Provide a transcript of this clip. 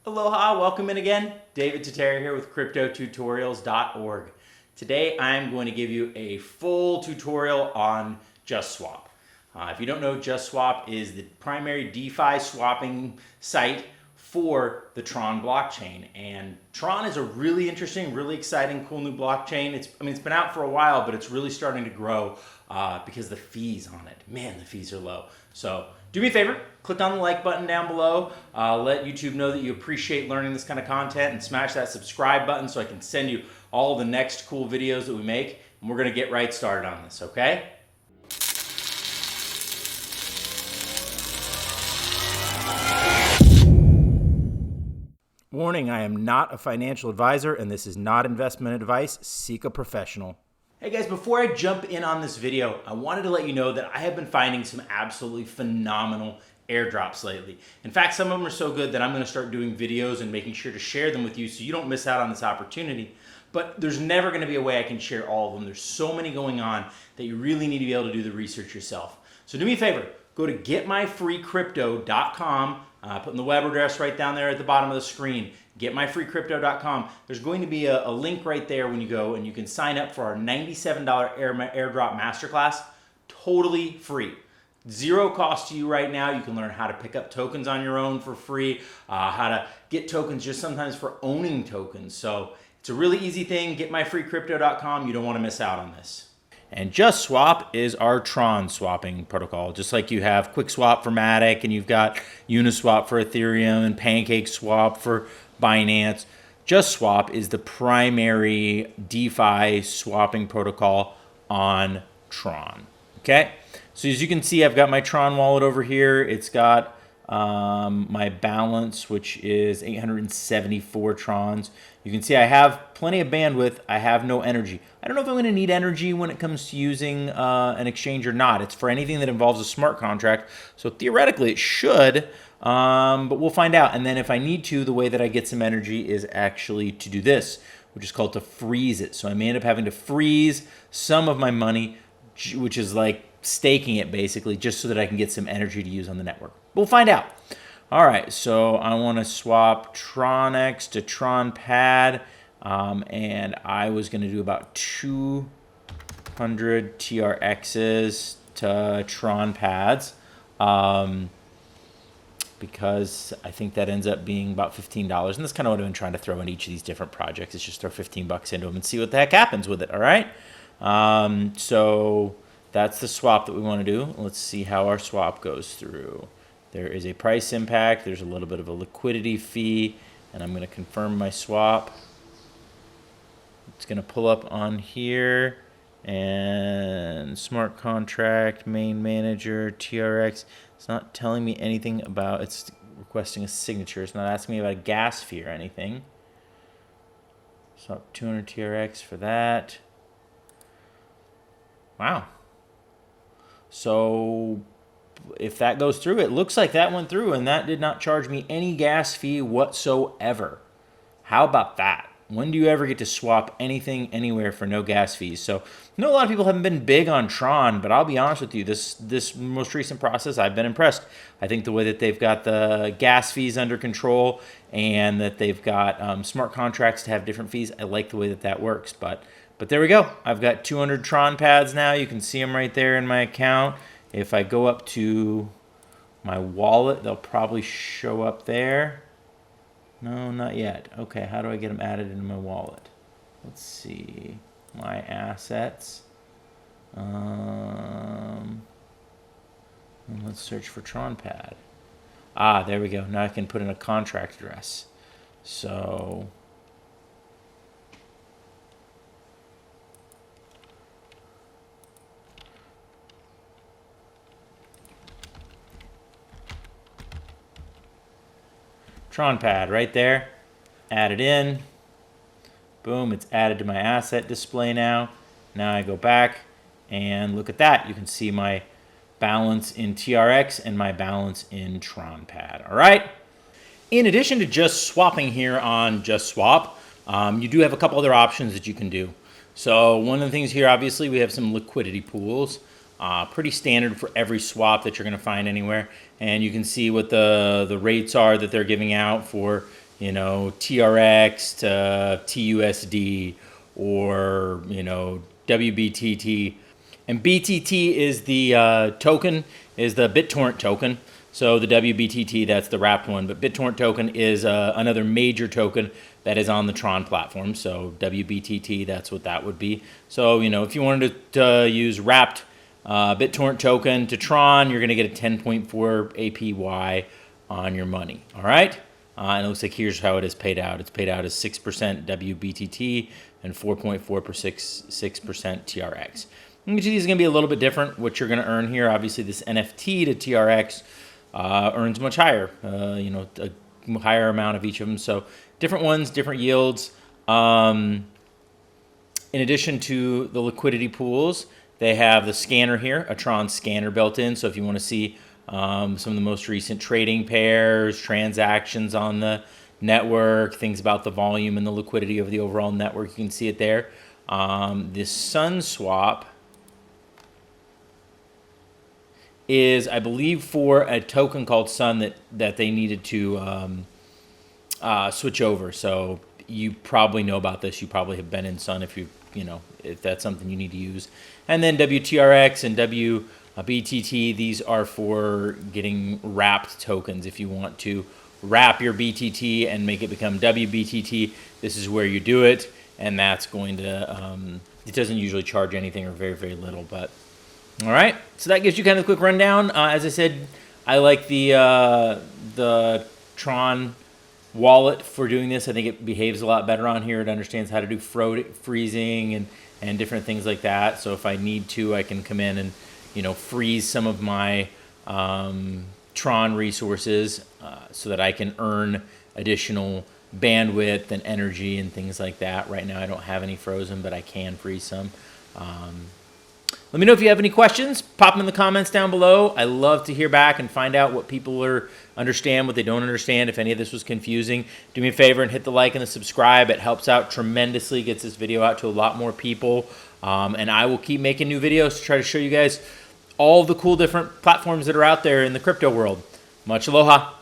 Aloha, welcome in again. David Tatera here with CryptoTutorials.org. Today I'm going to give you a full tutorial on JustSwap. If you don't know, JustSwap is the primary DeFi swapping site for the Tron blockchain. And Tron is a really interesting, really exciting, cool new blockchain. It's been out for a while, but it's really starting to grow because the fees on it, man, the fees are low. So do me a favor, click on the like button down below. Let YouTube know that you appreciate learning this kind of content, and smash that subscribe button so I can send you all the next cool videos that we make. And we're gonna get right started on this, okay? Warning, I am not a financial advisor and this is not investment advice. Seek a professional. Hey guys, before I jump in on this video, I wanted to let you know that I have been finding some absolutely phenomenal airdrops lately. In fact, some of them are so good that I'm gonna start doing videos and making sure to share them with you so you don't miss out on this opportunity. But there's never gonna be a way I can share all of them. There's so many going on that you really need to be able to do the research yourself. So do me a favor, go to getmyfreecrypto.com, putting the web address right down there at the bottom of the screen, getmyfreecrypto.com. There's going to be a link right there when you go, and you can sign up for our $97 Airdrop Masterclass, totally free. Zero cost to you right now. You can learn how to pick up tokens on your own for free, how to get tokens just sometimes for owning tokens. So it's a really easy thing, getmyfreecrypto.com. You don't want to miss out on this. And JustSwap is our Tron swapping protocol. Just like you have QuickSwap for Matic, and you've got Uniswap for Ethereum, and PancakeSwap for Binance, JustSwap is the primary DeFi swapping protocol on Tron. Okay, so as you can see, I've got my Tron wallet over here. It's got my balance, which is 874 Trons. You can see I have plenty of bandwidth. I have no energy. I don't know if I'm going to need energy when it comes to using an exchange or not. It's for anything that involves a smart contract. So theoretically it should, but we'll find out. And then if I need to, the way that I get some energy is actually to do this, which is called to freeze it. So I may end up having to freeze some of my money, which is like staking it basically, just so that I can get some energy to use on the network. We'll find out. All right, so I want to swap TronX to Tronpad, and I was going to do about 200 TRXs to Tronpads, because I think that ends up being about $15, and that's kind of what I've been trying to throw in each of these different projects, is just throw 15 bucks into them and see what the heck happens with it, all right? So that's the swap that we want to do. Let's see how our swap goes through. There is a price impact, there's a little bit of a liquidity fee, and I'm going to confirm my swap. It's going to pull up on here, and smart contract, main manager, TRX. It's not telling me anything about, it's requesting a signature. It's not asking me about a gas fee or anything. Swap 200 TRX for that. Wow. So if that goes through, it looks like that went through, and that did not charge me any gas fee whatsoever. How about that? When do you ever get to swap anything anywhere for no gas fees? So I know a lot of people haven't been big on Tron, but I'll be honest with you, this most recent process, I've been impressed. I think the way that they've got the gas fees under control, and that they've got smart contracts to have different fees, I like the way that that works. But there we go. I've got 200 Tron pads now. You can see them right there in my account. If I go up to my wallet, they'll probably show up there. No, not yet. Okay, how do I get them added into my wallet? Let's see. My assets. And let's search for Tronpad. Ah, there we go. Now I can put in a contract address. So Tronpad right there, add it in, boom, it's added to my asset display now. Now I go back and look at that. You can see my balance in TRX and my balance in Tronpad, all right? In addition to just swapping here on JustSwap, you do have a couple other options that you can do. So one of the things here, obviously, we have some liquidity pools. Pretty standard for every swap that you're going to find anywhere. And you can see what the rates are that they're giving out for, you know, TRX to TUSD, or, you know, WBTT. And BTT is the token, is the BitTorrent token. So the WBTT, that's the wrapped one, but BitTorrent token is another major token that is on the Tron platform. So WBTT, that's what that would be. So, you know, if you wanted to use wrapped BitTorrent token to Tron, you're going to get a 10.4 APY on your money. All right. And it looks like here's how it is paid out. It's paid out as 6% WBTT and 4.4% TRX. Each of these is going to be a little bit different. What you're going to earn here, obviously, this NFT to TRX earns much higher. You know, a higher amount of each of them. So different ones, different yields. In addition to the liquidity pools, they have the scanner here, a Tron scanner built in. So if you want to see some of the most recent trading pairs, transactions on the network, things about the volume and the liquidity of the overall network, you can see it there. This SunSwap is, I believe, for a token called Sun that they needed to switch over. So you probably know about this. You probably have been in Sun if if that's something you need to use. And then WTRX and WBTT, these are for getting wrapped tokens. If you want to wrap your BTT and make it become WBTT, this is where you do it. And that's going to, it doesn't usually charge anything or very, very little, but all right. So that gives you kind of a quick rundown. As I said, I like the Tron wallet for doing this. I think it behaves a lot better on here. It understands how to do freezing and different things like that. So if I need to, I can come in and, you know, freeze some of my Tron resources so that I can earn additional bandwidth and energy and things like that. Right now I don't have any frozen, but I can freeze some. Let me know if you have any questions. Pop them in the comments down below. I love to hear back and find out what people understand, what they don't understand. If any of this was confusing, do me a favor and hit the like and the subscribe. It helps out tremendously, gets this video out to a lot more people. And I will keep making new videos to try to show you guys all the cool different platforms that are out there in the crypto world. Much aloha.